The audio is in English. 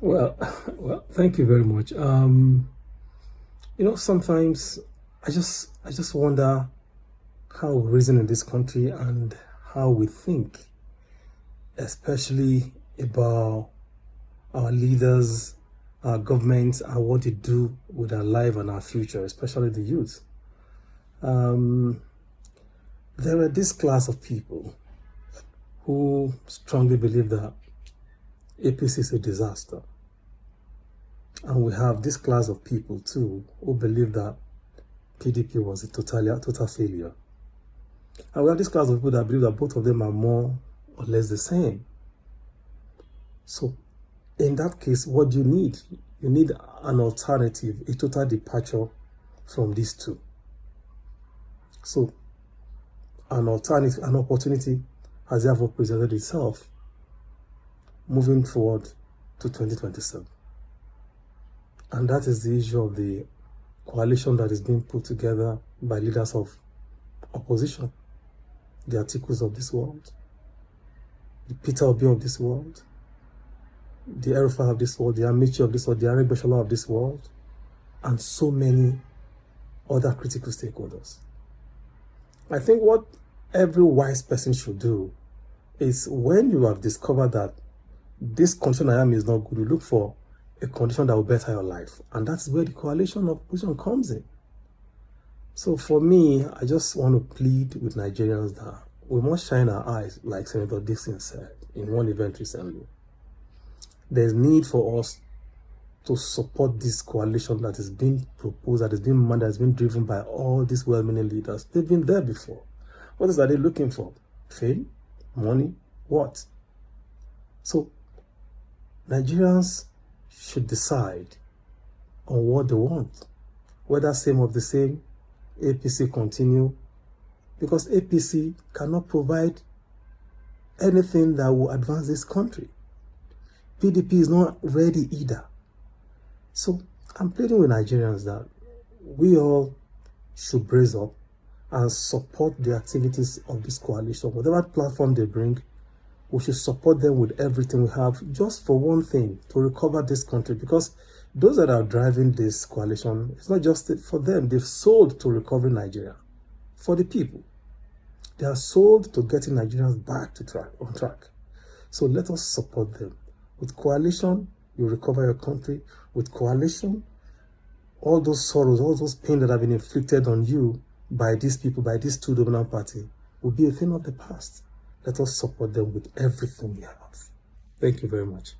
Well, well, thank you very much. Sometimes I just wonder how we reason in this country and how we think, especially about our leaders, our governments, and what they do with our life and our future, especially the youth. There are this class of people who strongly believe that APC is a disaster. And we have this class of people too who believe that PDP was a total failure. And we have this class of people that believe that both of them are more or less the same. So in that case, what do you need? You need an alternative, a total departure from these two. So an alternative, an opportunity has therefore presented itself moving forward to 2027. And that is the issue of the coalition that is being put together by leaders of opposition, the ATIKUs of this world, the Peter Obi of this world, the Erufa of this world, the Amici of this world, the Afe of this world, and so many other critical stakeholders. I think what every wise person should do is, when you have discovered that this condition I am is not good, you look for a condition that will better your life. And that's where the coalition of opposition comes in. So for me, I just want to plead with Nigerians that we must shine our eyes, like Senator Dixon said in one event recently. There's need for us to support this coalition that is being proposed, that is being mandated, that is being driven by all these well-meaning leaders. They've been there before. What are they looking for? Fame? Money? What? So Nigerians should decide on what they want. Whether same of the same, APC continue, because APC cannot provide anything that will advance this country. PDP is not ready either. So I'm pleading with Nigerians that we all should brace up and support the activities of this coalition. Whatever platform they bring, we should support them with everything we have, just for one thing, to recover this country. Because those that are driving this coalition, it's not just for them. They've sold to recovering Nigeria for the people. They are sold to getting Nigerians back on track. So let us support them. With coalition, you recover your country. With coalition, all those sorrows, all those pain that have been inflicted on you by these people, by these two dominant parties, will be a thing of the past. Let us support them with everything we have. Thank you very much.